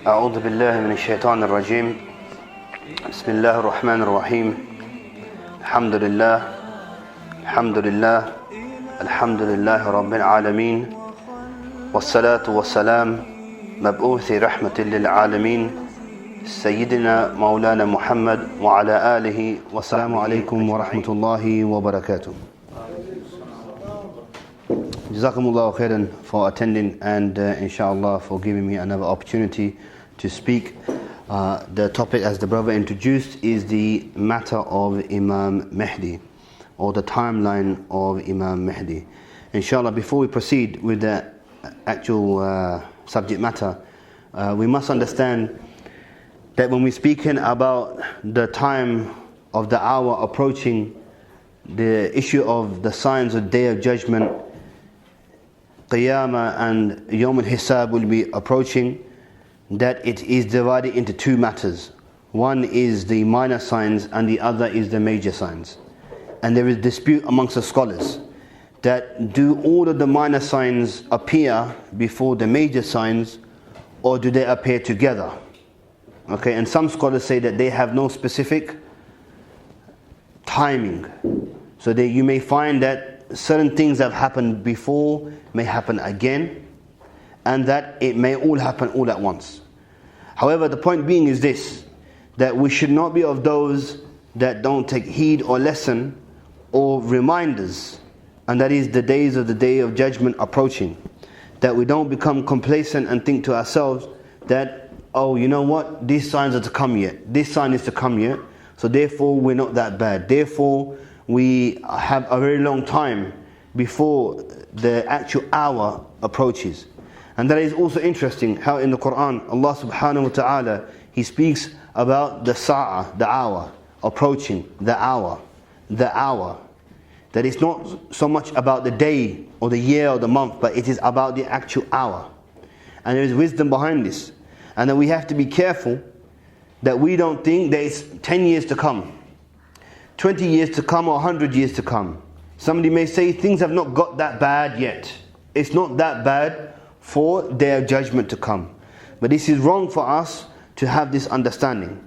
أعوذ بالله من الشيطان الرجيم بسم الله الرحمن الرحيم الحمد لله الحمد لله رب العالمين والصلاة والسلام مبعوث رحمة للعالمين سيدنا مولانا محمد وعلى آله والسلام عليكم ورحمة الله وبركاته. Jazakumullah khairan for attending and inshallah for giving me another opportunity to speak. The topic, as the brother introduced, is the matter of Imam Mahdi, or the timeline of Imam Mahdi. Inshallah, before we proceed with the actual subject matter, we must understand that when we're speaking about the time of the hour approaching, the issue of the signs of Day of Judgment, Qiyamah and Yawm al-Hisab will be approaching, that it is divided into two matters. One is the minor signs and the other is the major signs. And there is dispute amongst the scholars that do all of the minor signs appear before the major signs, or do they appear together? Okay, and some scholars say that they have no specific timing. So you may find that certain things that have happened before may happen again, and that it may all happen all at once. However, the point being is this, that we should not be of those that don't take heed or lesson or reminders, and that is the days of the Day of Judgment approaching. That we don't become complacent and think to ourselves that, oh, you know what, these signs are to come yet, this sign is to come yet, so therefore we're not that bad, therefore we have a very long time before the actual hour approaches. And that is also interesting how in the Quran Allah subhanahu wa ta'ala, He speaks about the sa'ah, the hour approaching, the hour. That it's not so much about the day or the year or the month, but it is about the actual hour. And there is wisdom behind this. And that we have to be careful that we don't think that it's 10 years to come, 20 years to come, or 100 years to come. Somebody may say things have not got that bad yet. It's not that bad for their judgment to come. But this is wrong for us to have this understanding.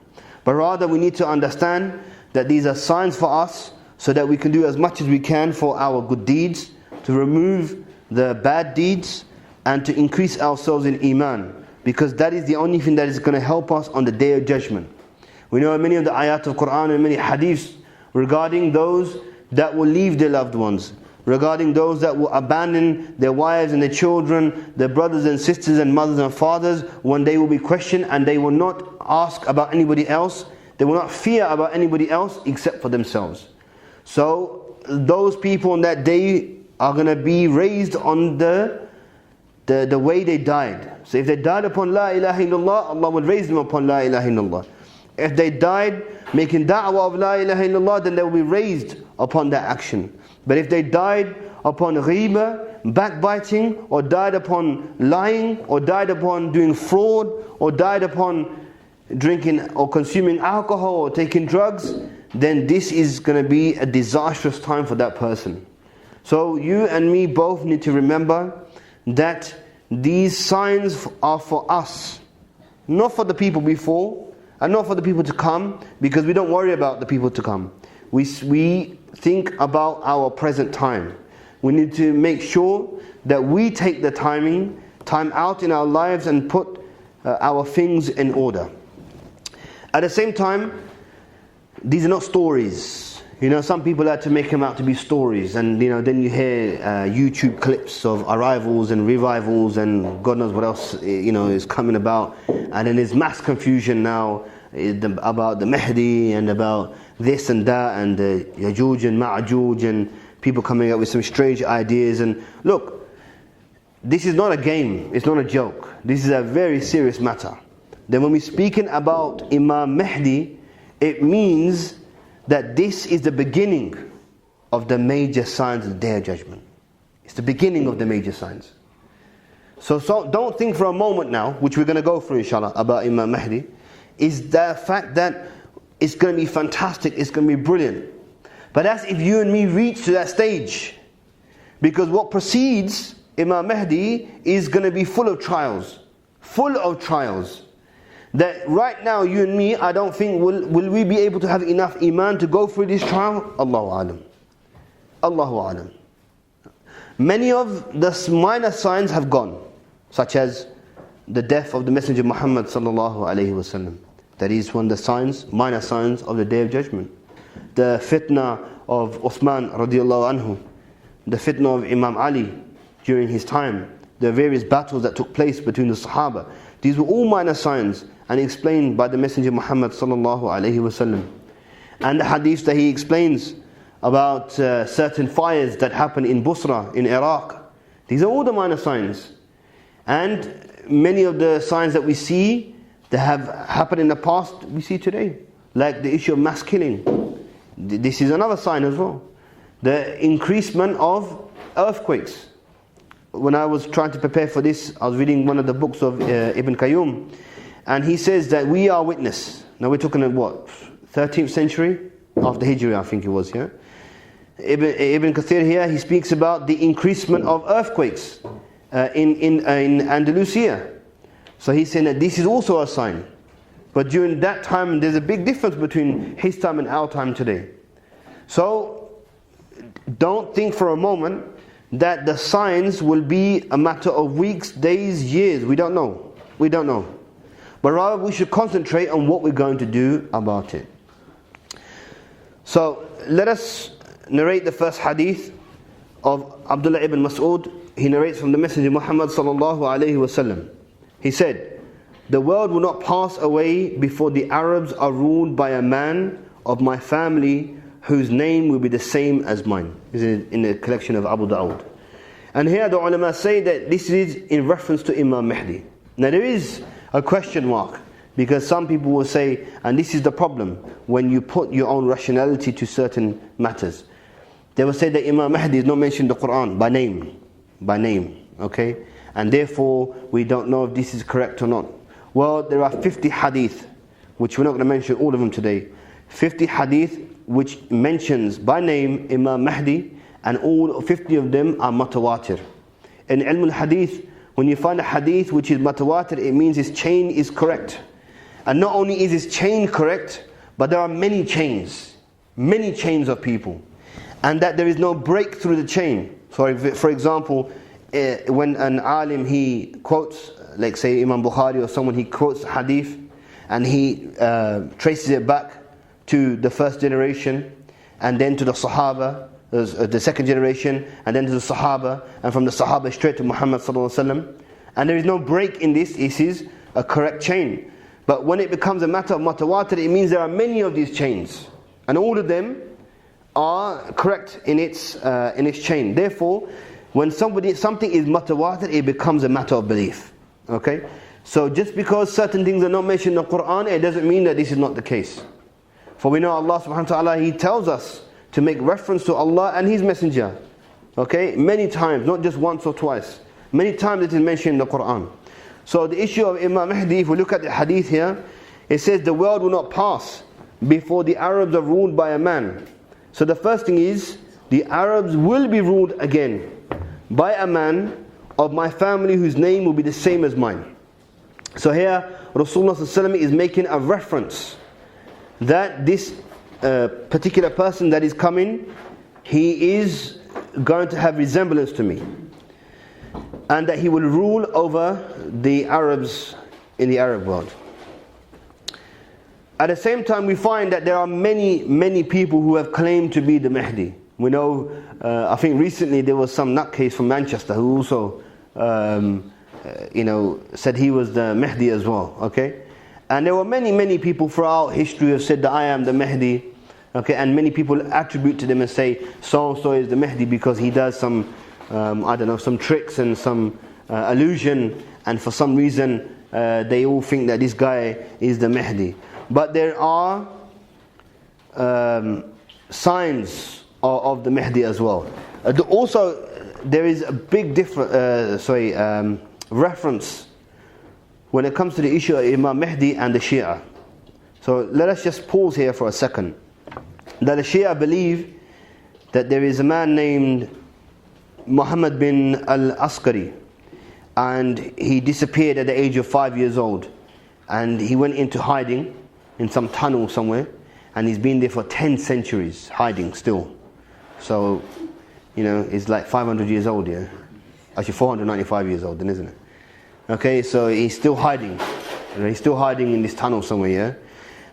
But rather we need to understand that these are signs for us, so that we can do as much as we can for our good deeds, to remove the bad deeds, and to increase ourselves in Iman. Because that is the only thing that is going to help us on the Day of Judgment. We know many of the ayat of Quran and many hadiths regarding those that will leave their loved ones, regarding those that will abandon their wives and their children, their brothers and sisters and mothers and fathers, when they will be questioned and they will not ask about anybody else, they will not fear about anybody else except for themselves. So those people on that day are going to be raised on the way they died. So if they died upon La ilaha illallah, Allah will raise them upon La ilaha illallah. If they died making da'wah of La ilaha illallah, then they will be raised upon that action. But if they died upon ghiba, backbiting, or died upon lying, or died upon doing fraud, or died upon drinking or consuming alcohol or taking drugs, then this is going to be a disastrous time for that person. So you and me both need to remember that these signs are for us, not for the people before, and not for the people to come, because we don't worry about the people to come. We think about our present time. We need to make sure that we take the time out in our lives and put our things in order. At the same time, these are not stories. You know, some people like to make them out to be stories, and you know, then you hear YouTube clips of arrivals and revivals and God knows what else is coming about, and then there's mass confusion now about the Mahdi and about this and that and Yajuj and Ma'juj, and people coming up with some strange ideas. And look, this is not a game, it's not a joke, this is a very serious matter. Then when we're speaking about Imam Mahdi, it means that this is the beginning of the major signs of the Day of Judgment. It's the beginning of the major signs. So don't think for a moment now, which we're going to go through inshallah, about Imam Mahdi, is the fact that it's going to be fantastic, it's going to be brilliant. But that's if you and me reach to that stage. Because what precedes Imam Mahdi is going to be full of trials. Full of trials. that right now you and me, I don't think will we be able to have enough iman to go through this trial? Allahu alam. Allahu alam. Many of the minor signs have gone, such as the death of the Messenger Muhammad sallallahu alaihi wasallam. That is one of the signs, minor signs of the Day of Judgment. The fitna of Uthman radiallahu anhu, the fitna of Imam Ali during his time, the various battles that took place between the Sahaba. These were all minor signs and explained by the Messenger Muhammad sallallahu alaihi wasallam. And the hadith that he explains about certain fires that happen in Busra, in Iraq. These are all the minor signs. And many of the signs that we see that have happened in the past, we see today. Like the issue of mass killing. This is another sign as well. The increasement of earthquakes. When I was trying to prepare for this, I was reading one of the books of Ibn Qayyum, and he says that we are witness. Now we're talking of what? 13th century? After Hijri, I think it was, yeah? Ibn Kathir here, he speaks about the increasement of earthquakes in Andalusia. So he's saying that this is also a sign. But during that time, there's a big difference between his time and our time today. So don't think for a moment that the signs will be a matter of weeks, days, years. We don't know. We don't know. But rather we should concentrate on what we're going to do about it. So let us narrate the first hadith of Abdullah ibn Mas'ud. He narrates from the Messenger Muhammad sallallahu alaihi wasallam. He said, "The world will not pass away before the Arabs are ruled by a man of my family whose name will be the same as mine." This is in the collection of Abu Dawud. And here the ulama say that this is in reference to Imam Mahdi. Now there is a question mark, because some people will say, and this is the problem, when you put your own rationality to certain matters. They will say that Imam Mahdi is not mentioned in the Quran by name, okay? And therefore, we don't know if this is correct or not. Well, there are 50 hadith, which we're not going to mention all of them today. 50 hadith which mentions by name Imam Mahdi, and all 50 of them are mutawatir. In ilm al-hadith, when you find a hadith which is mutawatir, it means its chain is correct. And not only is its chain correct, but there are many chains of people. And that there is no break through the chain. So for example, when an alim, he quotes, like say Imam Bukhari or someone, he quotes hadith and he traces it back to the first generation, and then to the Sahaba, the second generation, and then to the Sahaba, and from the Sahaba straight to Muhammad sallallahu alaihi wasallam. And there is no break in this. This is a correct chain. But when it becomes a matter of mutawatir, it means there are many of these chains, and all of them are correct in its chain. Therefore, when something is mutawatir, it becomes a matter of belief. Okay? So just because certain things are not mentioned in the Quran, it doesn't mean that this is not the case. For we know Allah subhanahu wa ta'ala, He tells us to make reference to Allah and His Messenger. Okay? Many times, not just once or twice. Many times it is mentioned in the Quran. So the issue of Imam Mahdi, if we look at the hadith here, it says the world will not pass before the Arabs are ruled by a man. So the first thing is, the Arabs will be ruled again by a man of my family whose name will be the same as mine. So here Rasulullah ﷺ is making a reference that this particular person that is coming, he is going to have resemblance to me, and that he will rule over the Arabs in the Arab world. At the same time, we find that there are many people who have claimed to be the Mahdi. We know, I think recently there was some nutcase from Manchester who also said he was the Mahdi as well. Okay, and there were many people throughout history who have said that I am the Mahdi. Okay, and many people attribute to them and say so and so is the Mahdi because he does some some tricks and some illusion, and for some reason they all think that this guy is the Mahdi. But there are signs of the Mahdi as well. Also, there is a big reference when it comes to the issue of Imam Mahdi and the Shia. So let us just pause here for a second. That the Shia believe that there is a man named Muhammad bin al-Askari, and he disappeared at the age of 5 years old. and he went into hiding in some tunnel somewhere, and he's been there for 10 centuries hiding still. So, it's like 500 years old, yeah? Actually 495 years old then, isn't it? Okay, so he's still hiding. He's still hiding in this tunnel somewhere, yeah?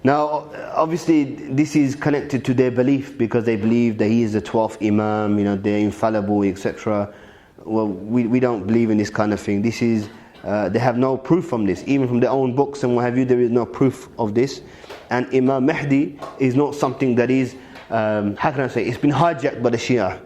Now, obviously, this is connected to their belief, because they believe that he is the 12th Imam, they're infallible, etc. Well, we don't believe in this kind of thing. This is, they have no proof from this. Even from their own books and what have you, there is no proof of this. And Imam Mahdi is not something that is, how can I say, it's been hijacked by the Shia.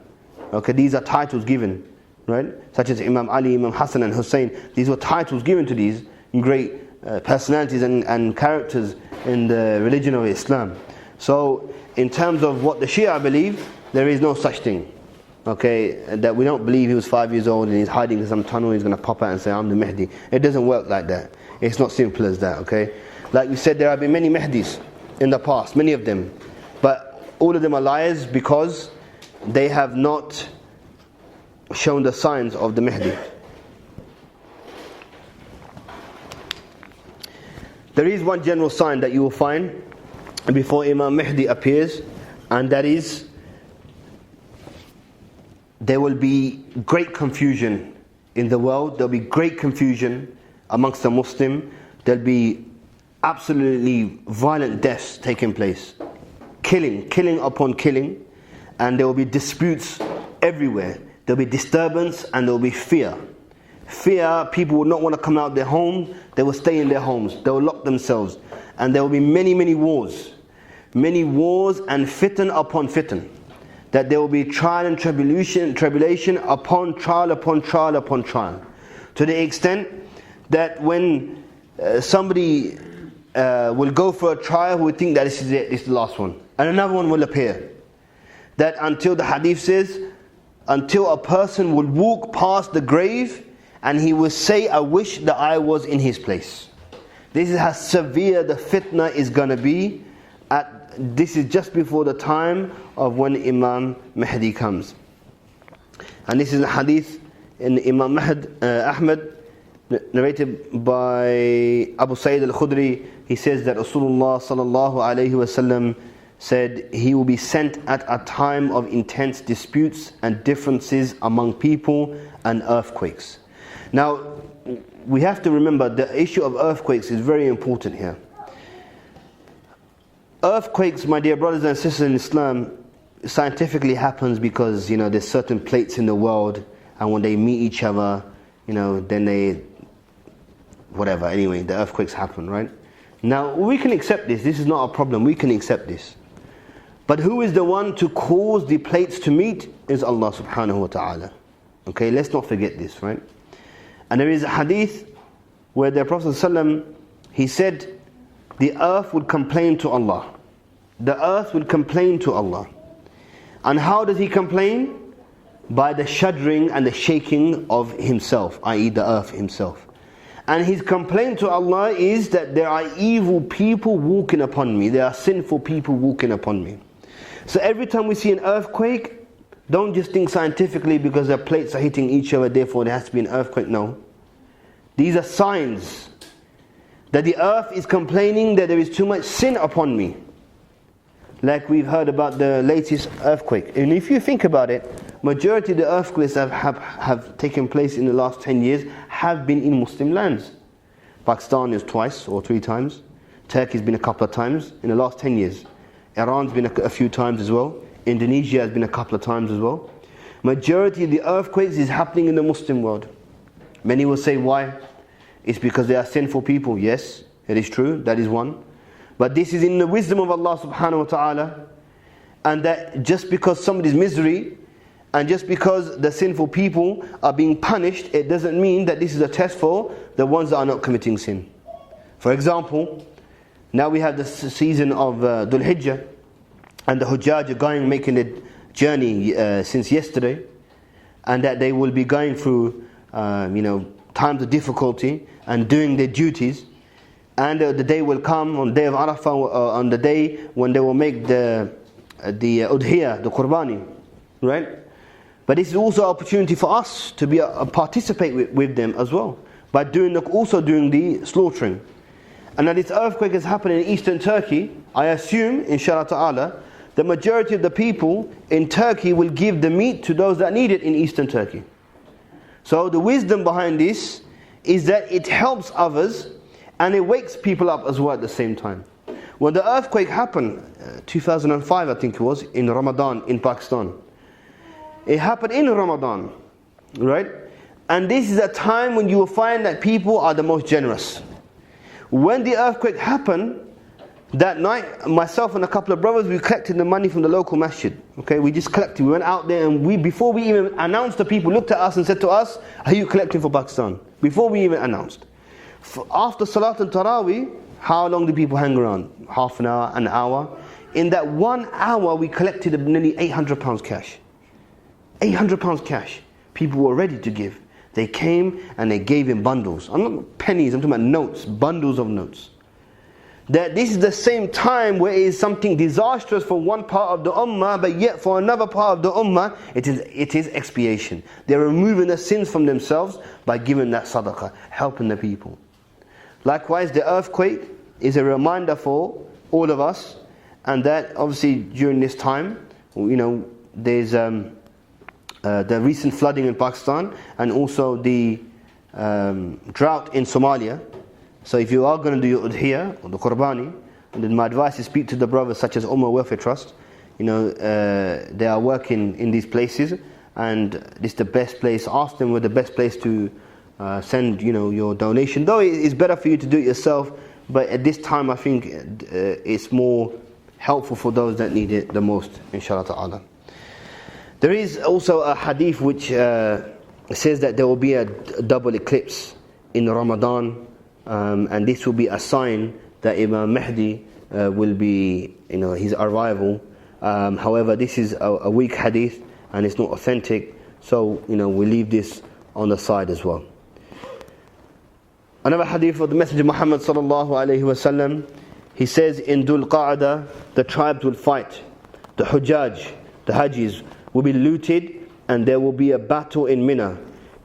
Okay, these are titles given, right? Such as Imam Ali, Imam Hassan and Hussein. These were titles given to these great personalities and characters in the religion of Islam. So in terms of what the Shia believe, there is no such thing. Okay, that we don't believe he was 5 years old and he's hiding in some tunnel, he's going to pop out and say, I'm the Mahdi. It doesn't work like that. It's not simple as that, okay? Like we said, there have been many Mahdis in the past, many of them. But all of them are liars, because they have not shown the signs of the Mahdi. There is one general sign that you will find before Imam Mahdi appears, and that is, there will be great confusion in the world. There will be great confusion amongst the Muslim. There will be absolutely violent deaths taking place. Killing upon killing. And there will be disputes everywhere. There will be disturbance and there will be fear. Fear, people will not want to come out of their homes. They will stay in their homes. They will lock themselves. And there will be many, many wars. Many wars and fitan upon fitan. That there will be trial and tribulation upon trial upon trial upon trial. To the extent that when somebody will go for a trial, we think that this is it, this is the last one. And another one will appear. That until the hadith says, until a person will walk past the grave and he will say, I wish that I was in his place. This is how severe the fitna is going to be. This is just before the time of when Imam Mahdi comes. And this is a hadith in Imam Ahmad, narrated by Abu Sa'id al-Khudri. He says that Rasulullah sallallahu alayhi wasallam said, he will be sent at a time of intense disputes and differences among people and earthquakes. Now, we have to remember the issue of earthquakes is very important here. Earthquakes, my dear brothers and sisters in Islam, scientifically happens because, there's certain plates in the world, and when they meet each other, then they, whatever, anyway, the earthquakes happen, right? Now, we can accept this. This is not a problem. We can accept this. But who is the one to cause the plates to meet? Is Allah subhanahu wa ta'ala. Okay, let's not forget this, right? And there is a hadith where the Prophet ﷺ, he said, the earth would complain to Allah. The earth would complain to Allah. And how does he complain? By the shuddering and the shaking of himself, i.e. the earth himself. And his complaint to Allah is that there are evil people walking upon me. There are sinful people walking upon me. So every time we see an earthquake, don't just think scientifically because the plates are hitting each other, therefore there has to be an earthquake. No. These are signs that the earth is complaining that there is too much sin upon me. Like we've heard about the latest earthquake. And if you think about it, majority of the earthquakes that have taken place in the last 10 years have been in Muslim lands. Pakistan is twice or 3 times. Turkey's been a couple of times in the last 10 years. Iran's been a few times as well. Indonesia has been a couple of times as well. Majority of the earthquakes is happening in the Muslim world. Many will say, why? It's because they are sinful people. Yes, it is true. That is one. But this is in the wisdom of Allah subhanahu wa ta'ala. And that just because somebody's misery and just because the sinful people are being punished, it doesn't mean that this is a test for the ones that are not committing sin. For example, now we have the season of Dhul Hijjah, and the Hujjaj are making the journey since yesterday, and that they will be going through times of difficulty and doing their duties. And the day will come on the day of Arafah, on the day when they will make the udhiyah, the qurbani, right? But this is also an opportunity for us to be participate with them as well by also doing the slaughtering. and that this earthquake is happening in eastern Turkey, I assume, inshallah ta'ala, the majority of the people in Turkey will give the meat to those that need it in eastern Turkey. So the wisdom behind this is that it helps others and it wakes people up as well at the same time. When the earthquake happened, 2005 I think it was, in Ramadan in Pakistan. It happened in Ramadan, right? And this is a time when you will find that people are the most generous. When the earthquake happened, that night, myself and a couple of brothers, we collected the money from the local masjid. Okay, we just collected. We went out there and before we even announced, the people looked at us and said to us, "Are you collecting for Pakistan?" Before we even announced. After Salat and Taraweeh, how long do people hang around? Half an hour, an hour. In that 1 hour, we collected nearly £800 cash. £800 cash. People were ready to give. They came and they gave in bundles. I'm not pennies, I'm talking about notes, bundles of notes. That this is the same time where it is something disastrous for one part of the Ummah, but yet for another part of the Ummah, it is expiation. They're removing the sins from themselves by giving that sadaqah, helping the people. Likewise, the earthquake is a reminder for all of us, and that obviously during this time, there's the recent flooding in Pakistan, and also the drought in Somalia. So if you are going to do your udhiyah, or the qurbani, then my advice is speak to the brothers such as Ummah Welfare Trust. They are working in these places, and this is the best place. Ask them where the best place to send your donation. Though it's better for you to do it yourself, but at this time I think it's more helpful for those that need it the most, inshallah ta'ala. There is also a hadith which says that there will be a double eclipse in Ramadan. And this will be a sign that Imam Mahdi will be, his arrival. However, this is a weak hadith and it's not authentic, so we leave this on the side as well. Another hadith of the Messenger Muhammad sallallahu alaihi wasallam, he says, in Dhul Qa'dah, the tribes will fight, the Hujjaj, the Hajis will be looted, and there will be a battle in Mina,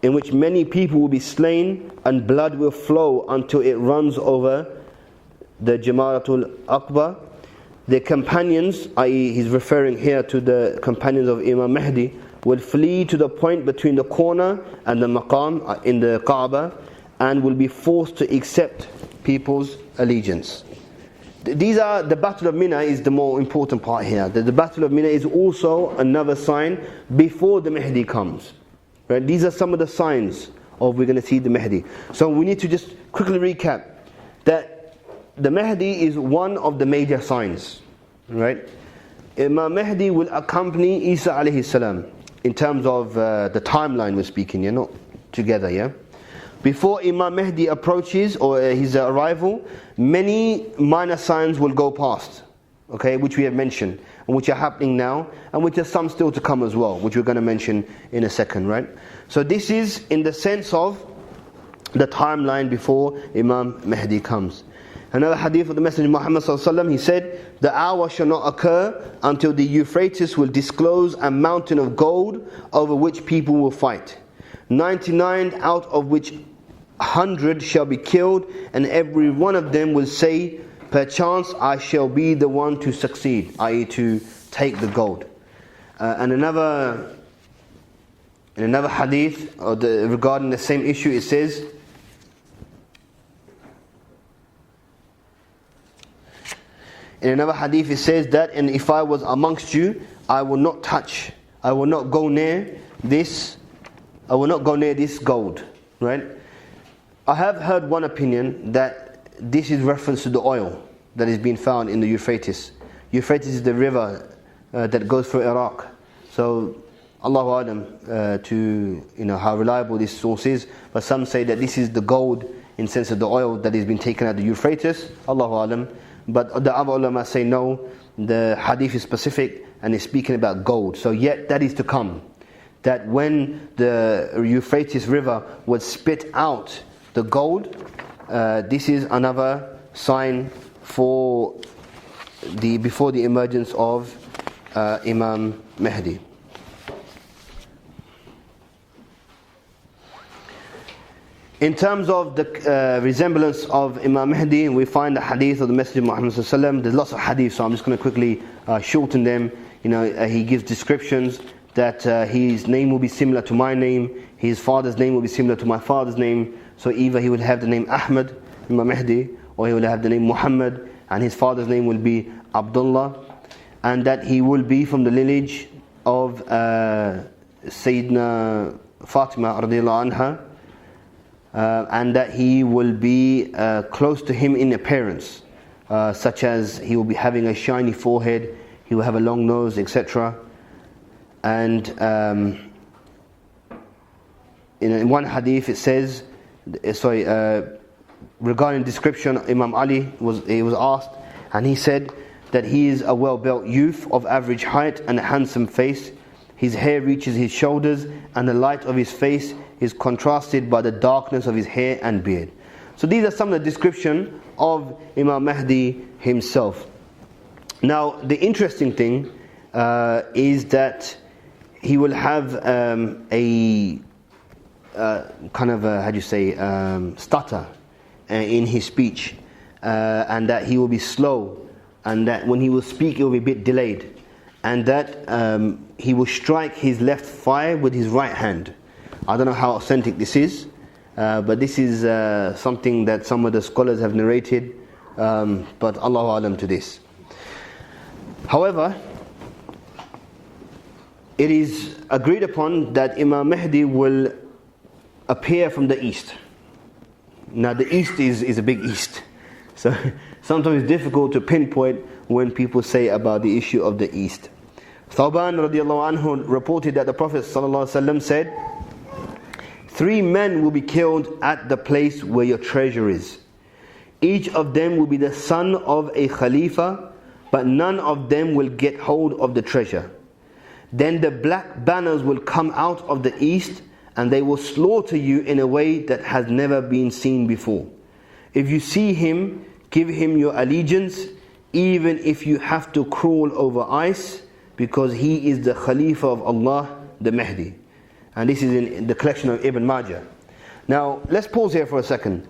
in which many people will be slain and blood will flow until it runs over the Jamaratul Aqba. The companions, i.e. he's referring here to the companions of Imam Mahdi, will flee to the point between the corner and the maqam in the Kaaba, and will be forced to accept people's allegiance. The Battle of Mina is the more important part here. The Battle of Mina is also another sign before the Mahdi comes. Right? These are some of the signs of we're going to see the Mahdi. So we need to just quickly recap that the Mahdi is one of the major signs. Right? Imam Mahdi will accompany Isa alayhi salam in terms of the timeline we're speaking, not together, yeah? Before Imam Mahdi approaches or his arrival, many minor signs will go past, okay, which we have mentioned, and which are happening now, and which are some still to come as well, which we're going to mention in a second, right? So this is in the sense of the timeline before Imam Mahdi comes. Another hadith of the Messenger Muhammad sallallahu alaihi wasallam, he said, the hour shall not occur until the Euphrates will disclose a mountain of gold over which people will fight. 99 out of which 100 shall be killed, and every one of them will say, perchance I shall be the one to succeed, i.e. to take the gold. And another hadith regarding the same issue, it says, in another hadith it says that, and if I was amongst you, I will not go near this gold, right? I have heard one opinion that this is reference to the oil that is being found in the Euphrates. Euphrates is the river that goes through Iraq. So Allahu A'lam to how reliable this source is, but some say that this is the gold in sense of the oil that has been taken out of the Euphrates. Allahu A'lam. But the other ulama say no, the hadith is specific and is speaking about gold. So yet that is to come. That when the Euphrates river would spit out the gold, this is another sign before the emergence of Imam Mahdi. In terms of the resemblance of Imam Mahdi, we find the hadith of the Messenger Muhammad sallallahu alaihi wasallam. There's lots of hadith, so I'm just going to quickly shorten them. He gives descriptions that his name will be similar to my name, his father's name will be similar to my father's name. So either he will have the name Ahmad, Imam Mahdi, or he will have the name Muhammad, and his father's name will be Abdullah, and that he will be from the lineage of Sayyidina Fatima radiallahu anha, and that he will be close to him in appearance, such as he will be having a shiny forehead, he will have a long nose, etc. And in one hadith it says, regarding description, Imam Ali was asked, and he said that he is a well-built youth of average height and a handsome face. His hair reaches his shoulders, and the light of his face is contrasted by the darkness of his hair and beard. So these are some of the description of Imam Mahdi himself. Now the interesting thing is that he will have a kind of stutter in his speech, and that he will be slow, and that when he will speak it will be a bit delayed, and that he will strike his left thigh with his right hand. I don't know how authentic this is, but this is something that some of the scholars have narrated, but Allahu Alam to this. However, it is agreed upon that Imam Mahdi will appear from the east. Now the east is a big east, so sometimes it's difficult to pinpoint when people say about the issue of the east. Thawban radiallahu anhu reported that the Prophet ﷺ said, 3 men will be killed at the place where your treasure is. Each of them will be the son of a Khalifa, but none of them will get hold of the treasure. Then the black banners will come out of the east, and they will slaughter you in a way that has never been seen before. If you see him, give him your allegiance, even if you have to crawl over ice, because he is the Khalifa of Allah, the Mahdi. And this is in the collection of Ibn Majah. Now let's pause here for a second.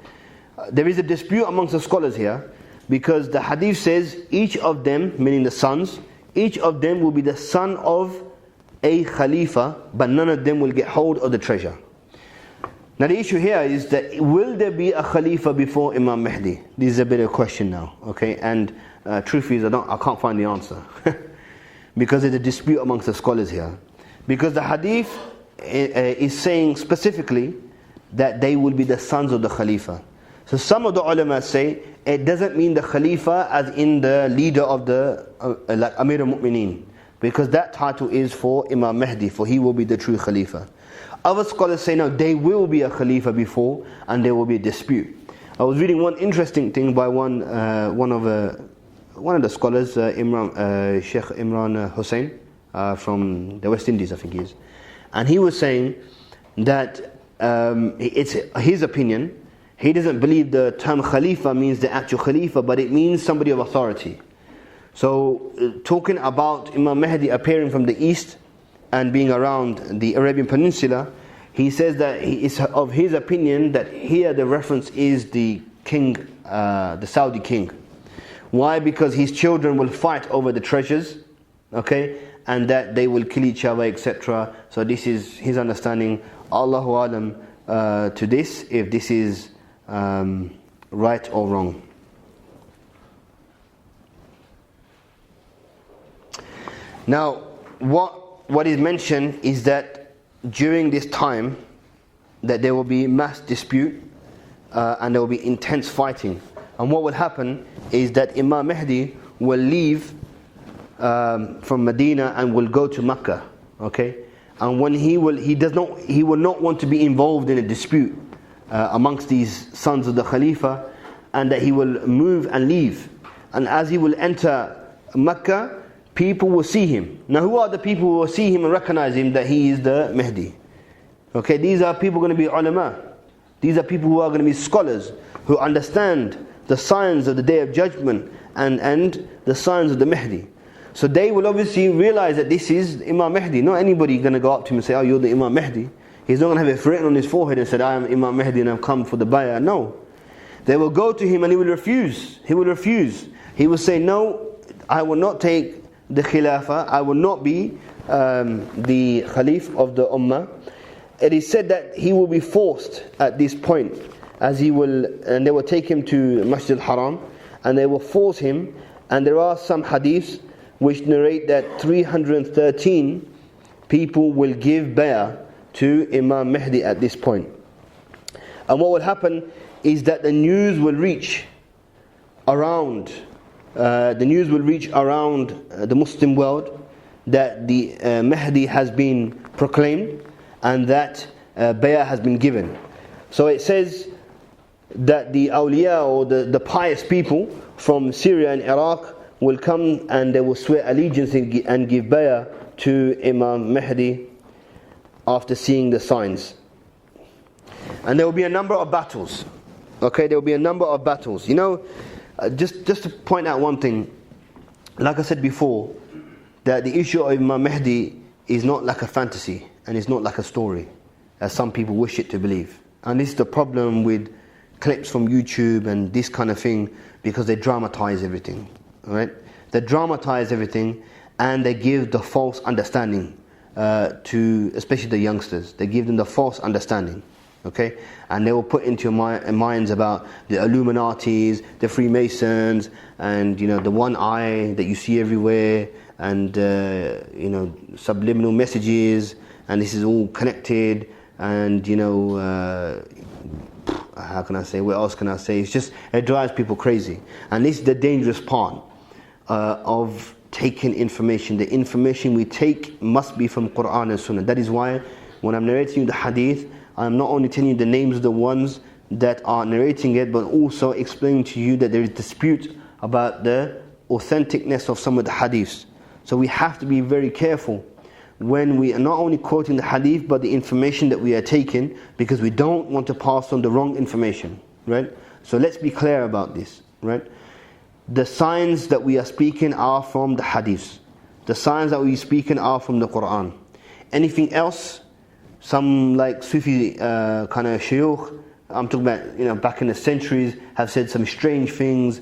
There is a dispute amongst the scholars here, because the hadith says each of them, meaning the sons, each of them will be the son of a Khalifa, but none of them will get hold of the treasure. Now the issue here is that, will there be a Khalifa before Imam Mahdi? This is a bit of a question now, okay? And truth is, I can't find the answer. Because there's a dispute amongst the scholars here. Because the hadith is saying specifically that they will be the sons of the Khalifa. So some of the ulama say it doesn't mean the Khalifa as in the leader of the like Amir al-Mu'mineen, because that title is for Imam Mahdi, for he will be the true Khalifa. Other scholars say no, they will be a Khalifa before, and there will be a dispute. I was reading one interesting thing by one of the scholars, Sheikh Imran Hussain, from the West Indies, I think he is, and he was saying that it's his opinion. He doesn't believe the term Khalifa means the actual Khalifa, but it means somebody of authority. So talking about Imam Mahdi appearing from the east and being around the Arabian Peninsula, he says that he is of his opinion that here the reference is the king, the Saudi king. Why? Because his children will fight over the treasures, okay, and that they will kill each other, etc. So this is his understanding. Allahu Alam to this, if this is right or wrong. Now, what is mentioned is that during this time that there will be mass dispute and there will be intense fighting. And what will happen is that Imam Mahdi will leave from Medina and will go to Mecca, okay? And when he will not want to be involved in a dispute amongst these sons of the Khalifa, and that he will move and leave. And as he will enter Mecca, people will see him. Now who are the people who will see him and recognize him that he is the Mahdi? Okay, these are people going to be ulama. These are people who are going to be scholars, who understand the signs of the Day of Judgment and the signs of the Mahdi. So they will obviously realize that this is Imam Mahdi. Not anybody going to go up to him and say, oh, you're the Imam Mahdi. He's not going to have it written on his forehead and said, I am Imam Mahdi and I've come for the bay'ah. No. They will go to him and he will refuse. He will refuse. He will say, no, I will not take the khilafah. I will not be the Khalif of the Ummah. It is said that he will be forced at this point, and they will take him to Masjid al-Haram and they will force him. And there are some hadiths which narrate that 313 people will give bay'ah to Imam Mahdi at this point. And what will happen is that the news will reach around the Muslim world that the Mahdi has been proclaimed and that bay'ah has been given. So it says that the awliya, or the pious people from Syria and Iraq, will come and they will swear allegiance and give bay'ah to Imam Mahdi after seeing the signs. And there will be a number of battles. Okay, there will be a number of battles. You know, just to point out one thing, like I said before, that the issue of Imam Mahdi is not like a fantasy and it's not like a story, as some people wish it to believe. And this is the problem with clips from YouTube and this kind of thing, because they dramatize everything. Right? They dramatize everything and they give the false understanding to especially the youngsters. They give them the false understanding. Okay? And they will put into your minds about the Illuminatis, the Freemasons, and the one eye that you see everywhere, and subliminal messages, and this is all connected, and how can I say, what else can I say? It drives people crazy. And this is the dangerous part of taking information. The information we take must be from Quran and Sunnah. That is why when I'm narrating you the hadith, I'm not only telling you the names of the ones that are narrating it, but also explaining to you that there is dispute about the authenticness of some of the hadiths. So we have to be very careful when we are not only quoting the hadith, but the information that we are taking, because we don't want to pass on the wrong information, right? So let's be clear about this, right? The signs that we are speaking are from the hadiths. The signs that we are speaking are from the Quran. Anything else, some like Sufi kind of shuyukh, I'm talking about, back in the centuries, have said some strange things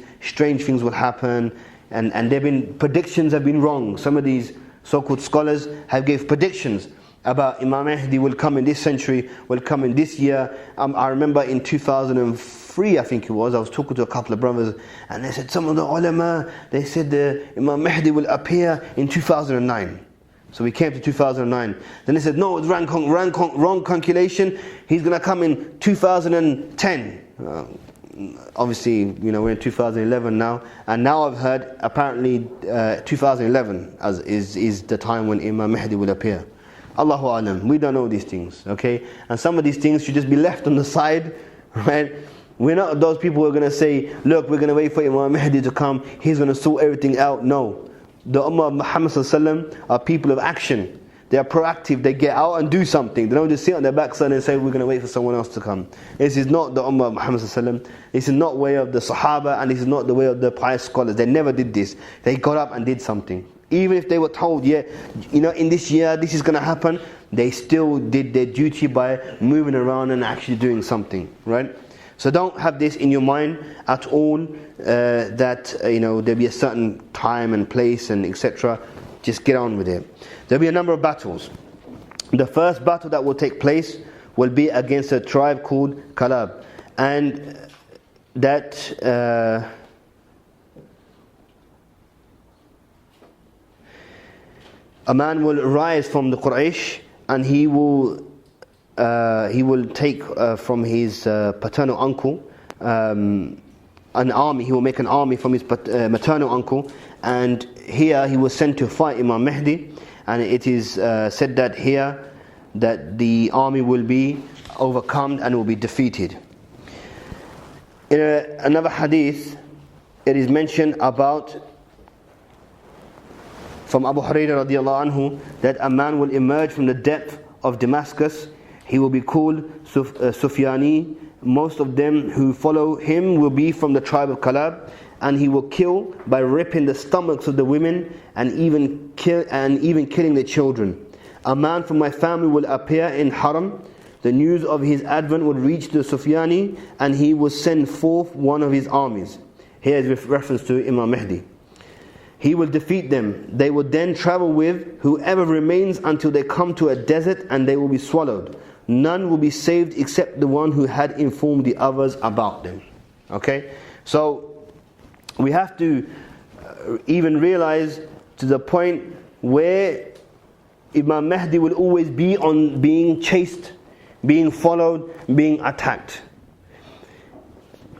will happen, and predictions have been wrong. Some of these so-called scholars have gave predictions about Imam Mahdi will come in this century, will come in this year. I remember in 2003, I think it was, I was talking to a couple of brothers, and they said, some of the ulama, they said Imam Mahdi will appear in 2009. So we came to 2009. Then they said, no, it's wrong calculation. He's going to come in 2010. Obviously, we're in 2011 now. And now I've heard, apparently, 2011 is the time when Imam Mahdi will appear. Allahu Alam. We don't know these things, okay? And some of these things should just be left on the side, right? We're not those people who are going to say, look, we're going to wait for Imam Mahdi to come. He's going to sort everything out. No. The Ummah of Muhammad ﷺ are people of action. They are proactive. They get out and do something. They don't just sit on their backside and say, we're going to wait for someone else to come. This is not the Ummah of Muhammad ﷺ. This is not the way of the Sahaba, and this is not the way of the pious scholars. They never did this. They got up and did something. Even if they were told, in this year this is going to happen, they still did their duty by moving around and actually doing something, right? So don't have this in your mind at all, that there'll be a certain time and place and etc. Just get on with it. There'll be a number of battles. The first battle that will take place will be against a tribe called Kalab, and that a man will rise from the Quraysh, and he will take from his paternal uncle an army. He will make an army from his maternal uncle, and here he was sent to fight Imam Mahdi. And it is said that here that the army will be overcome and will be defeated. In another hadith, it is mentioned about, from Abu Hurairah radiallahu anhu, that a man will emerge from the depth of Damascus. He will be called Sufyani. Most of them who follow him will be from the tribe of Kalab, and he will kill by ripping the stomachs of the women and even killing the children. A man from my family will appear in Haram. The news of his advent will reach the Sufyani, and he will send forth one of his armies. Here is with reference to Imam Mahdi. He will defeat them. They will then travel with whoever remains until they come to a desert, and they will be swallowed. None will be saved except the one who had informed the others about them. Okay? So we have to even realize to the point where Imam Mahdi will always be on being chased, being followed, being attacked.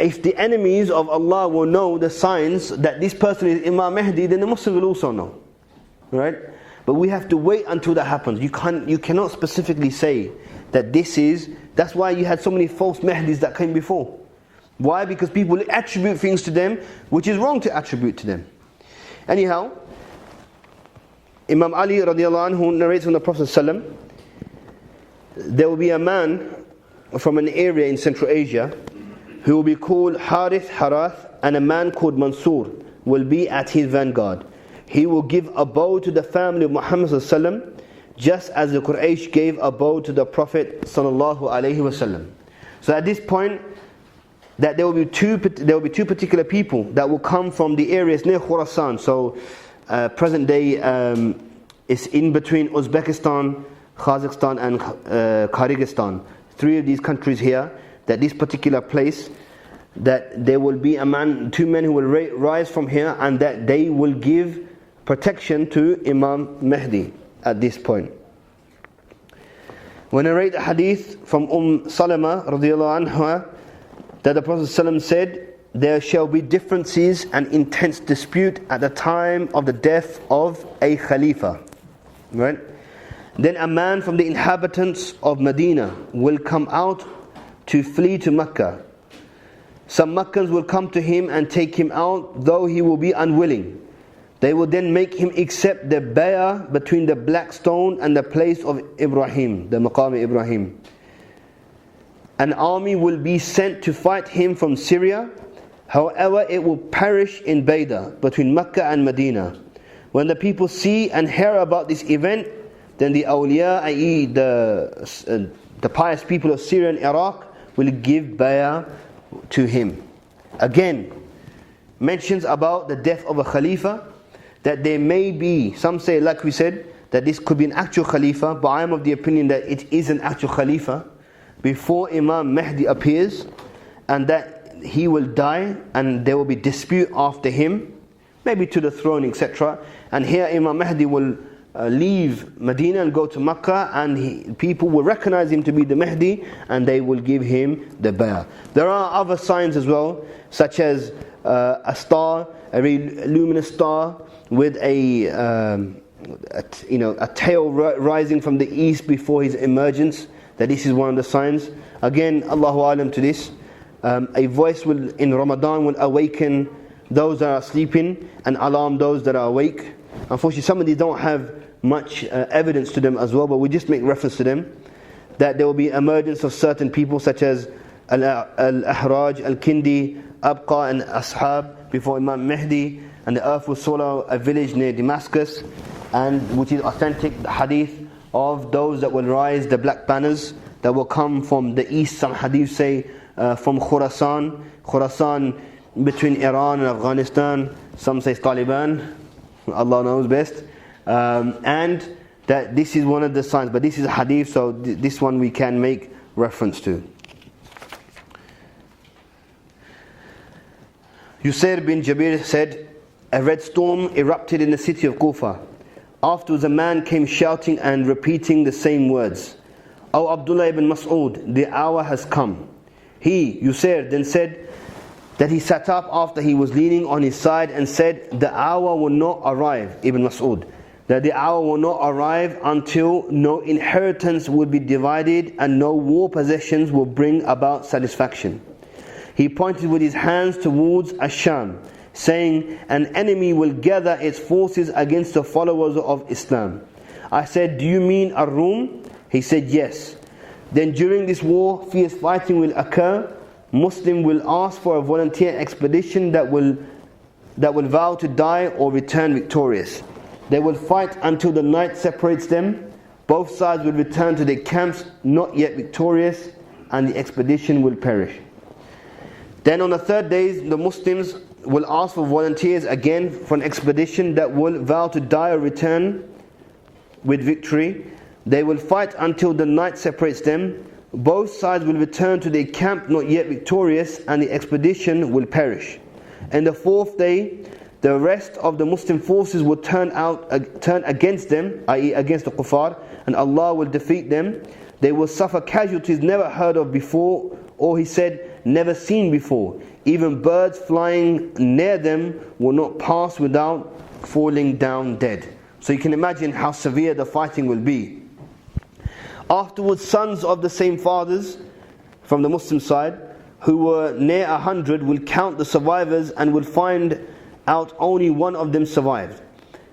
If the enemies of Allah will know the signs that this person is Imam Mahdi, then the Muslims will also know. Right? But we have to wait until that happens. You cannot specifically say that this is... That's why you had so many false Mahdis that came before. Why? Because people attribute things to them which is wrong to attribute to them. Anyhow, Imam Ali radiallahu anhu narrates from the Prophet ﷺ, there will be a man from an area in Central Asia who will be called Harith Harath, and a man called Mansur will be at his vanguard. He will give a bow to the family of Muhammad ﷺ, just as the Quraysh gave a bow to the Prophet ﷺ. So at this point, that there will be two particular people that will come from the areas near Khurasan. So present day is in between Uzbekistan, Kazakhstan and Kyrgyzstan. Three of these countries here, that this particular place, that there will be two men who will rise from here, and that they will give protection to Imam Mahdi at this point. When I read the hadith from Salama radiallahu anha, that the Prophet ﷺ said, there shall be differences and intense dispute at the time of the death of a Khalifa. Right? Then a man from the inhabitants of Medina will come out to flee to Mecca. Some Meccans will come to him and take him out, though he will be unwilling. They will then make him accept the bay'ah between the black stone and the place of Ibrahim, the Maqam Ibrahim. An army will be sent to fight him from Syria. However, it will perish in Bayda, between Mecca and Medina. When the people see and hear about this event, then the awliya, i.e. the pious people of Syria and Iraq, will give bay'ah to him. Again, mentions about the death of a Khalifa, that there may be, some say, like we said, that this could be an actual Khalifa, but I am of the opinion that it is an actual Khalifa before Imam Mahdi appears, and that he will die and there will be dispute after him, maybe to the throne, etc. And here Imam Mahdi will leave Medina and go to Mecca, and people will recognize him to be the Mahdi, and they will give him the bay'ah. There are other signs as well, such as a star, a very luminous star with a tail rising from the east before his emergence. That this is one of the signs. Again, Allahu Alam to this. A voice in Ramadan will awaken those that are sleeping and alarm those that are awake. Unfortunately, some of these don't have much evidence to them as well, but we just make reference to them. That there will be emergence of certain people such as Al-Ahraj, Al-Kindi, Abqa and Ashab before Imam Mahdi, and the earth will swallow a village near Damascus, and which is authentic, the hadith of those that will rise, the black banners that will come from the east. Some hadith say from Khurasan between Iran and Afghanistan. Some say Taliban, Allah knows best. And that this is one of the signs, but this is a hadith, so this one we can make reference to. Yusayr bin Jabir said, a red storm erupted in the city of Kufa. Afterwards a man came shouting and repeating the same words. O Abdullah ibn Mas'ud, the hour has come. He, Yusayr, then said that he sat up after he was leaning on his side and said, the hour will not arrive, Ibn Mas'ud, that the hour will not arrive until no inheritance will be divided and no war possessions will bring about satisfaction. He pointed with his hands towards Ash-Sham, saying, an enemy will gather its forces against the followers of Islam. I said, do you mean Ar-Rum? He said, yes. Then during this war, fierce fighting will occur. Muslim will ask for a volunteer expedition that will vow to die or return victorious. They will fight until the night separates them. Both sides will return to their camps not yet victorious, and the expedition will perish. Then on the third day, the Muslims will ask for volunteers again for an expedition that will vow to die or return with victory. They will fight until the night separates them. Both sides will return to their camp not yet victorious, and the expedition will perish. And the fourth day, the rest of the Muslim forces will turn against them, i.e. against the kuffar, and Allah will defeat them. They will suffer casualties never heard of before, or he said, never seen before. Even birds flying near them will not pass without falling down dead. So you can imagine how severe the fighting will be. Afterwards, sons of the same fathers from the Muslim side, who were near 100, will count the survivors and will find out only one of them survived.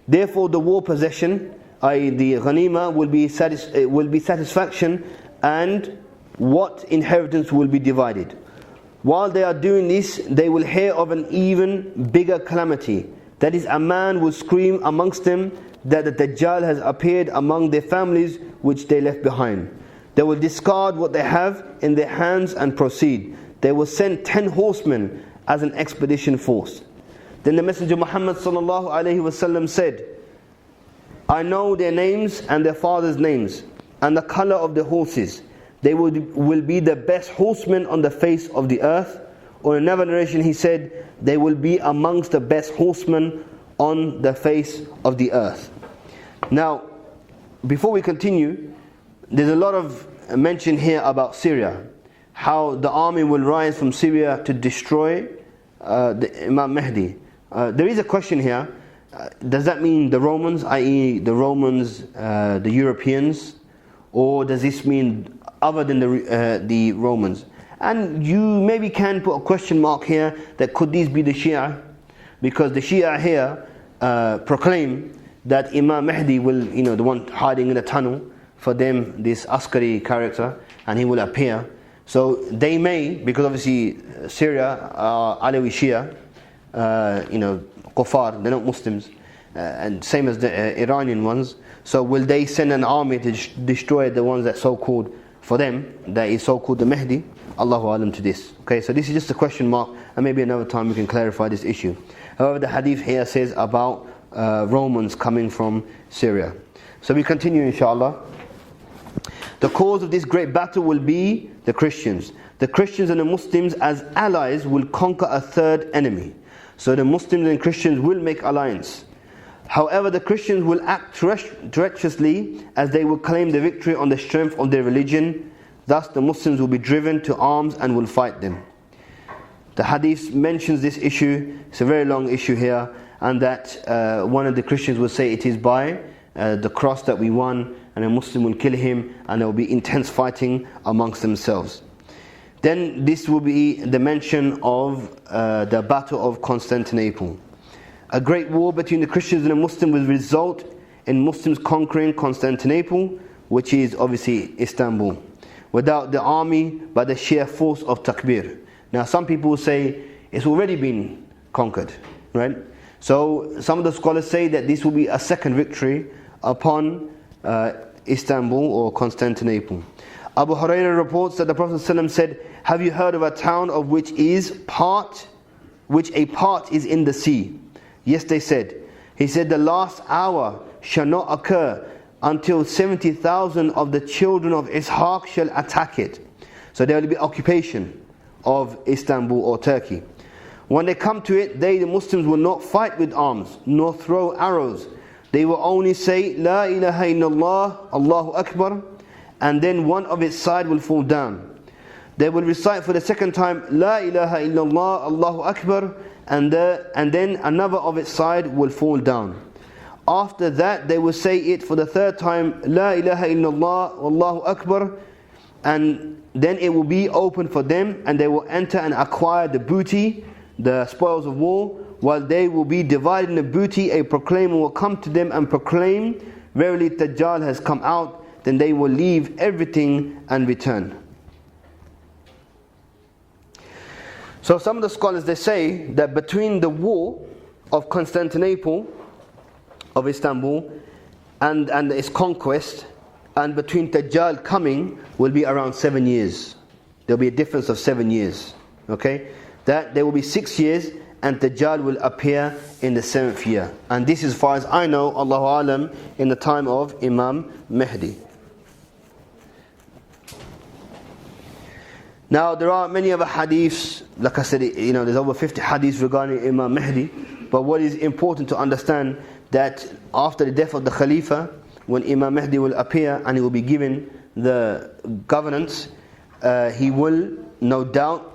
Therefore the war possession, i.e. the ghanima, will be satisfaction, and what inheritance will be divided. While they are doing this, they will hear of an even bigger calamity. That is, a man will scream amongst them that the Dajjal has appeared among their families which they left behind. They will discard what they have in their hands and proceed. They will send 10 horsemen as an expedition force. Then the Messenger Muhammad sallallahu alaihi wasallam said, I know their names and their fathers' names and the color of their horses. They will be the best horsemen on the face of the earth. Or in another narration he said, they will be amongst the best horsemen on the face of the earth. Now, before we continue, there's a lot of mention here about Syria. How the army will rise from Syria to destroy the Imam Mahdi. There is a question here. Does that mean the Romans, i.e. the Romans, the Europeans? Or does this mean other than the Romans? And you maybe can put a question mark here, that could these be the Shia? Because the Shia here proclaim that Imam Mahdi will, the one hiding in a tunnel, for them this Askari character, and he will appear. So they may, because obviously Syria are Alawi Shia, Kuffar, they're not Muslims, and same as the Iranian ones. So will they send an army to destroy the ones that so-called, for them, that is so-called the Mahdi? Allahu Alam to this. Okay, so this is just a question mark, and maybe another time we can clarify this issue. However, the hadith here says about Romans coming from Syria. So we continue inshallah. The cause of this great battle will be the Christians. The Christians and the Muslims as allies will conquer a third enemy. So the Muslims and Christians will make alliance. However, the Christians will act treacherously, as they will claim the victory on the strength of their religion. Thus the Muslims will be driven to arms and will fight them. The hadith mentions this issue. It's a very long issue here, and that one of the Christians will say it is by the cross that we won, and a Muslim will kill him, and there will be intense fighting amongst themselves. Then this will be the mention of the Battle of Constantinople. A great war between the Christians and the Muslims will result in Muslims conquering Constantinople, which is obviously Istanbul, without the army but the sheer force of takbir. Now some people will say it's already been conquered, right? So some of the scholars say that this will be a second victory upon Istanbul or Constantinople. Abu Hurairah reports that the Prophet ﷺ said, have you heard of a town of which a part is in the sea? Yes, they said. He said, the last hour shall not occur until 70,000 of the children of Ishaq shall attack it. So there will be occupation of Istanbul or Turkey. When they come to it, they, the Muslims, will not fight with arms, nor throw arrows. They will only say, La ilaha illallah, Allahu Akbar, and then one of its side will fall down. They will recite for the second time, La ilaha illallah, Allahu Akbar, and then another of its side will fall down. After that, they will say it for the third time, La ilaha illallah, Allahu Akbar, and then it will be open for them, and they will enter and acquire the booty, the spoils of war. While they will be dividing the booty, a proclaimer will come to them and proclaim, verily Dajjal has come out. Then they will leave everything and return. So some of the scholars, they say that between the war of Constantinople, of Istanbul, and its conquest, and between Dajjal coming will be around 7 years. There'll be a difference of 7 years. Okay? That there will be 6 years and Dajjal will appear in the 7th year. And this is, as far as I know, Allahu Alam, in the time of Imam Mahdi. Now there are many other hadiths, like I said, there's over 50 hadiths regarding Imam Mahdi. But what is important to understand, that after the death of the Khalifa, when Imam Mahdi will appear and he will be given the governance, he will no doubt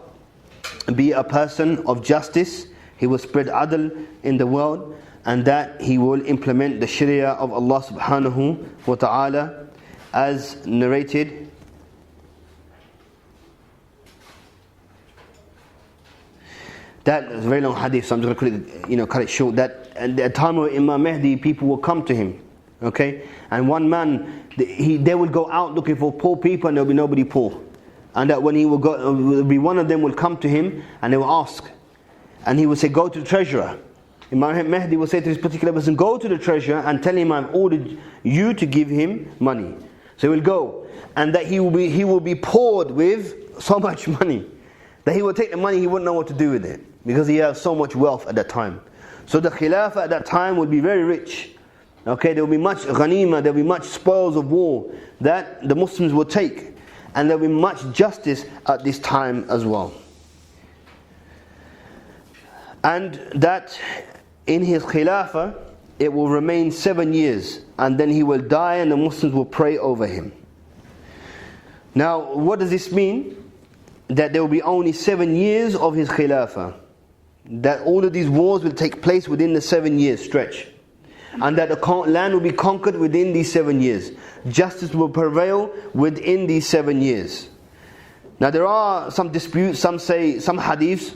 be a person of justice. He will spread adl in the world, and that he will implement the Sharia of Allah subhanahu wa ta'ala as narrated. That is a very long hadith, so I'm just going to cut it short. That at the time of Imam Mahdi, people will come to him. Okay? And one man, they will go out looking for poor people, and there will be nobody poor. And that when he will go, one of them will come to him and they will ask. And he will say, go to the treasurer. Imam Mahdi will say to this particular person, go to the treasurer and tell him I've ordered you to give him money. So he will go. And that he will be poured with so much money that he will take the money, he wouldn't know what to do with it, because he has so much wealth at that time. So the Khilafah at that time would be very rich. Okay, there will be much ghanima, there will be much spoils of war that the Muslims will take. And there will be much justice at this time as well. And that in his Khilafah, it will remain 7 years. And then he will die and the Muslims will pray over him. Now, what does this mean? That there will be only 7 years of his Khilafah. That all of these wars will take place within the 7 years stretch. And that the land will be conquered within these 7 years. Justice will prevail within these 7 years. Now there are some disputes. Some say, some hadiths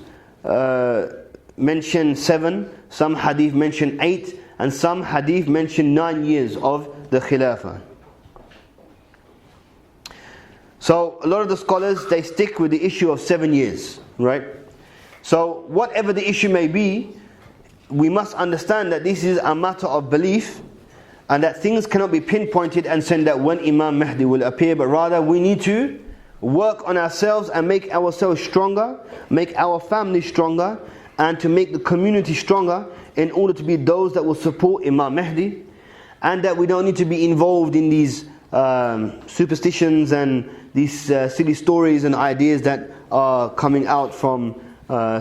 mention 7, some hadith mention 8, and some hadith mention 9 years of the Khilafah. So a lot of the scholars, they stick with the issue of 7 years, right? So whatever the issue may be, we must understand that this is a matter of belief, and that things cannot be pinpointed and said that when Imam Mahdi will appear, but rather we need to work on ourselves and make ourselves stronger, make our family stronger, and to make the community stronger in order to be those that will support Imam Mahdi, and that we don't need to be involved in these superstitions and these silly stories and ideas that are coming out from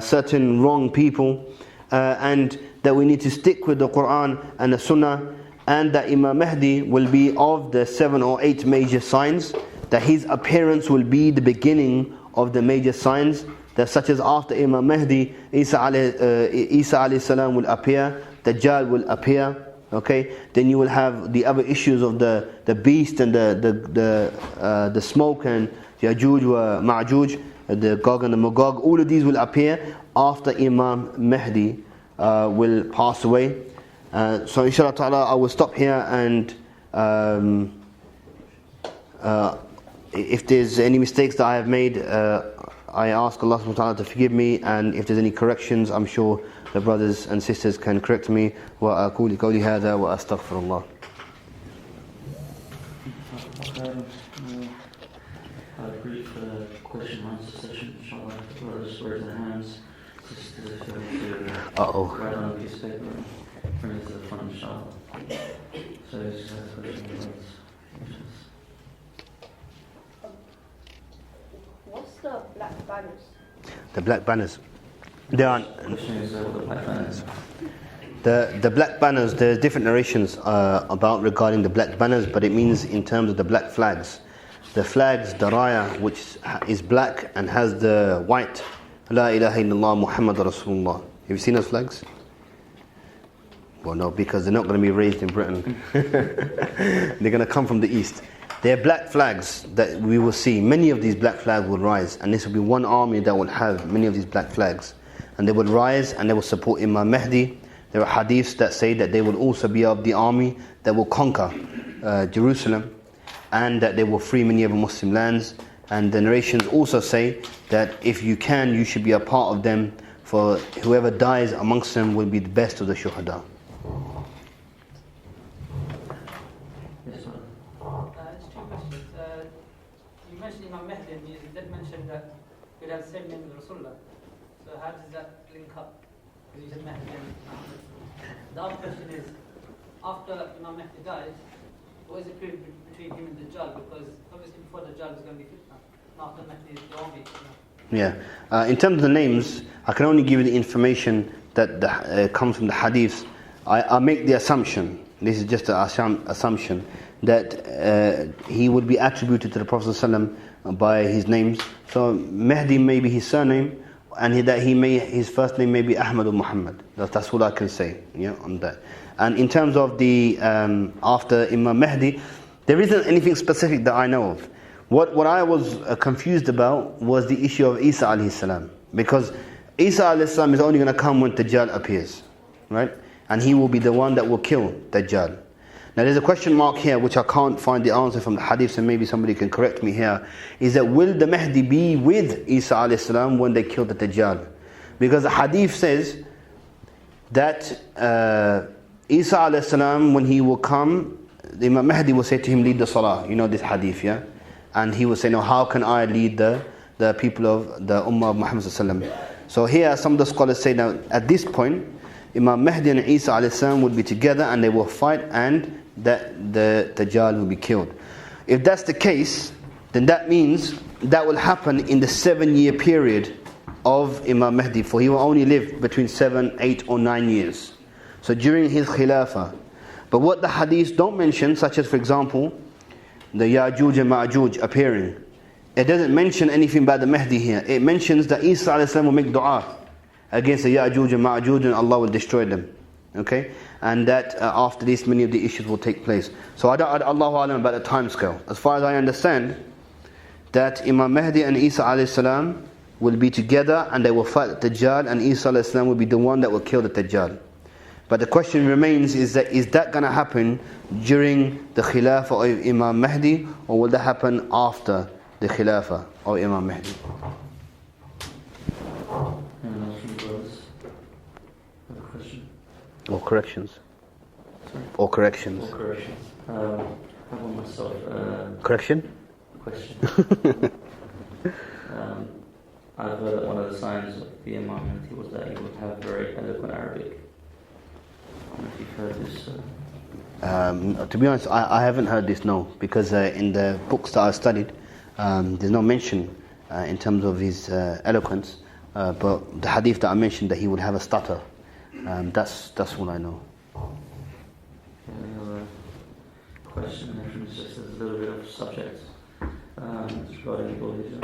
certain wrong people, and that we need to stick with the Quran and the Sunnah, and that Imam Mahdi will be of the 7 or 8 major signs, that his appearance will be the beginning of the major signs, that such as after Imam Mahdi, Isa alayhi salam will appear, Dajjal will appear. Okay, then you will have the other issues of the beast and the smoke and Ya'juj wa Ma'juj, the Gog and the Magog. All of these will appear after Imam Mahdi will pass away. So inshallah ta'ala, I will stop here, and if there's any mistakes that I have made, I ask Allah subhanahu wa ta'ala to forgive me, and if there's any corrections, I'm sure the brothers and sisters can correct me. Wa aqulu qawli hadha wa astaghfirullah. A brief question and answer session, inshallah. Brothers, raise their hands. Sisters, if you want to write on a piece of paper and bring it to the front, inshallah. So, this is the question. What's the black banners? The black banners. There are The question is the black banners. the black banners. There's different narrations about regarding the black banners, but it means in terms of the black flags. The flags, the raya, which is black and has the white La ilaha illallah Muhammad Rasulullah. Have you seen those flags? Well, no, because they're not going to be raised in Britain. They're going to come from the east. They're black flags that we will see. Many of these black flags will rise, and this will be one army that will have many of these black flags. And they will rise and they will support Imam Mahdi. There are hadiths that say that they will also be of the army that will conquer Jerusalem, and that they will free many of the Muslim lands. And the narrations also say that if you can, you should be a part of them, for whoever dies amongst them will be the best of the shuhada. Yes, sir. It's 2 mentioned Imam Mahdi, and you did mention that we'd have the same name as Rasulullah. So how does that link up? Because you said Mahdi and Muhammad. The other question is, after Imam Mahdi dies, what is the period between him and Dajjal? Because obviously before Dajjal is going to be fitna. After Mahdi, there won't be fitna. Yeah. In terms of the names, I can only give you the information that comes from the hadiths. I make the assumption, this is just an assumption, that he would be attributed to the Prophet ﷺ by his names. So Mahdi may be his surname, and his first name may be Ahmad or Muhammad. That's what I can say, on that. And in terms of the after Imam Mahdi, there isn't anything specific that I know of. What I was confused about was the issue of Isa alayhi salam, because Isa alayhi salam is only going to come when Dajjal appears, right? And he will be the one that will kill Dajjal. Now there's a question mark here which I can't find the answer from the hadith, so maybe somebody can correct me here, is that will the Mahdi be with Isa alayhi salam when they kill the Dajjal? Because the hadith says that Isa alayhi salam, when he will come, the Imam Mahdi will say to him, lead the salah. You know this hadith, yeah? And he will say, no, how can I lead the people of the Ummah of Muhammad sallallahu alaihi wasallam? So here some of the scholars say, now at this point, Imam Mahdi and Isa alayhi salam would be together and they will fight, and that the Dajjal will be killed. If that's the case, then that means that will happen in the 7-year period of Imam Mahdi, for he will only live between 7, 8 or 9 years. So during his khilafah. But what the hadiths don't mention, such as for example, the Ya'juj and Ma'juj appearing, it doesn't mention anything about the Mahdi here. It mentions that Isa alayhi salam will make dua against the Ya'juj and Ma'juj, and Allah will destroy them. Okay? And that after this many of the issues will take place. So Allahu Alam about the time scale. As far as I understand, that Imam Mahdi and Isa alayhi salam will be together and they will fight the Dajjal, and Isa alayhi salam will be the one that will kill the Dajjal. But the question remains, is that going to happen during the Khilafah of Imam Mahdi, or will that happen after the Khilafah of Imam Mahdi? Or corrections? Sorry? Or corrections? Or corrections. I want myself... Correction? Question. I've heard that one of the signs of the Imam Mahdi was that he would have very eloquent Arabic. I don't know if you've heard this. To be honest, I haven't heard this, no, because in the books that I've studied, there's no mention in terms of his eloquence, but the hadith that I mentioned that he would have a stutter, that's what I know. Another question is just a little bit of subject regarding Buddhism.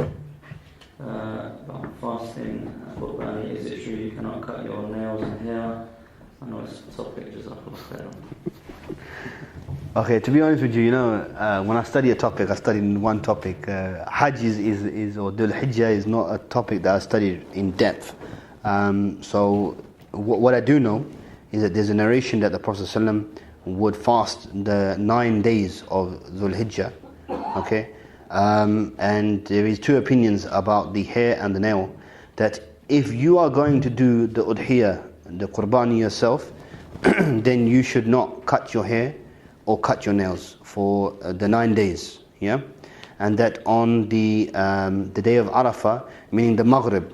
About fasting, is it true you cannot cut your nails and hair? I know it's a topic, just Okay, to be honest with you, when I study a topic, I study one topic. Hajj is or Dhul Hijjah is not a topic that I studied in depth. So what I do know is that there's a narration that the Prophet ﷺ would fast the 9 days of Dhul Hijjah. Okay, and there is 2 opinions about the hair and the nail. That if you are going to do the udhiyah, the qurbani yourself, then you should not cut your hair or cut your nails for the 9 days, yeah. And that on the day of Arafah, meaning the Maghrib,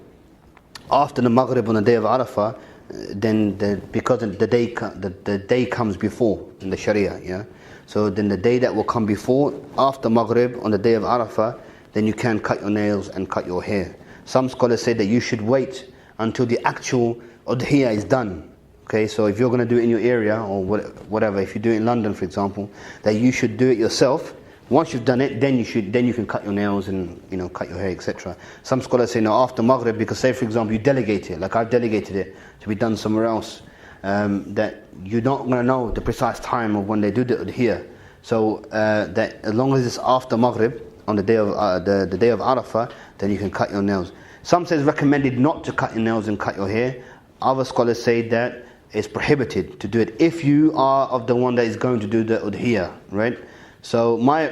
after the Maghrib on the day of Arafah, then because the day comes before in the Sharia, yeah. So then the day that will come before, after Maghrib on the day of Arafah, then you can cut your nails and cut your hair. Some scholars say that you should wait until the actual udhiyah is done. Okay, so if you're going to do it in your area or whatever, if you do it in London, for example, that you should do it yourself. Once you've done it, then you can cut your nails and cut your hair, etc. Some scholars say no, after Maghrib, because say for example you delegate it, like I've delegated it to be done somewhere else, that you're not going to know the precise time of when they do the udhiyah. So that as long as it's after Maghrib on the day of the day of Arafah, then you can cut your nails. Some say it's recommended not to cut your nails and cut your hair. Other scholars say that it's prohibited to do it if you are of the one that is going to do the udhiyah, right? So my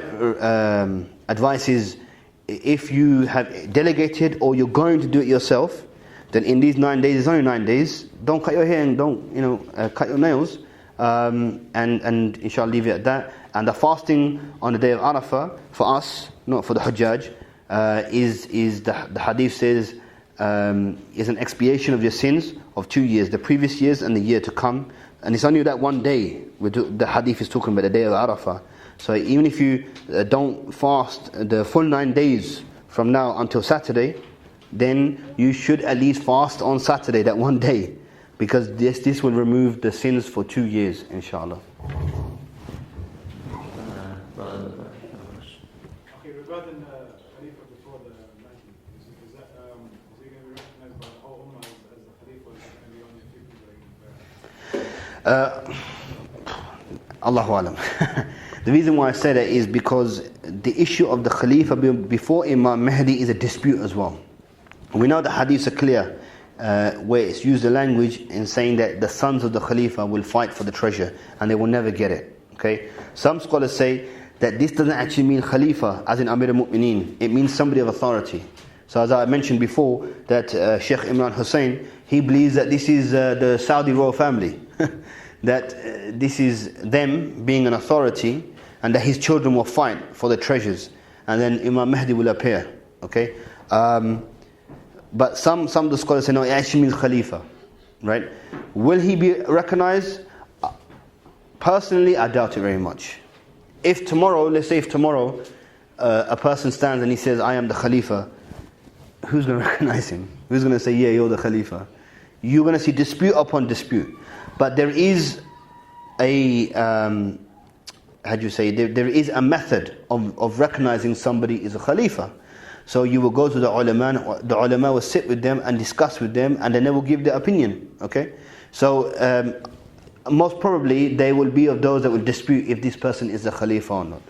advice is, if you have delegated or you're going to do it yourself, then in these 9 days, it's only 9 days, don't cut your hair and don't cut your nails, and inshallah leave it at that. And the fasting on the day of Arafah, for us, not for the Hujjaj, is the hadith says is an expiation of your sins of 2 years, the previous years and the year to come. And it's only that one day. The hadith is talking about the day of Arafah. So even if you don't fast the full 9 days from now until Saturday, then you should at least fast on Saturday, that one day, because this will remove the sins for 2 years, inshallah. Okay, regarding Khalifa before the 19th, is that is he going to be recognized by the whole Ummah as a Khalifa, or is that going to be only a few people? Allahu Alam. The reason why I say that is because the issue of the Khalifa before Imam Mahdi is a dispute as well. We know the hadiths are clear, where it's used the language in saying that the sons of the Khalifa will fight for the treasure and they will never get it. Okay, some scholars say that this doesn't actually mean Khalifa as in Amir al-Mu'mineen. It means somebody of authority. So as I mentioned before, that Sheikh Imran Hussein, he believes that this is the Saudi royal family. That this is them being an authority, and that his children will fight for the treasures, and then Imam Mahdi will appear. Okay, but some of the scholars say no, it actually means Khalifa, right? Will he be recognized? Personally, I doubt it very much. If tomorrow, let's say if tomorrow a person stands and he says, I am the Khalifa, who's going to recognize him? Who's going to say, yeah, you're the Khalifa? You're going to see dispute upon dispute. But there is a, there is a method of recognizing somebody is a Khalifa. So you will go to the ulama will sit with them and discuss with them, and then they will give their opinion. Okay? So most probably they will be of those that will dispute if this person is a Khalifa or not.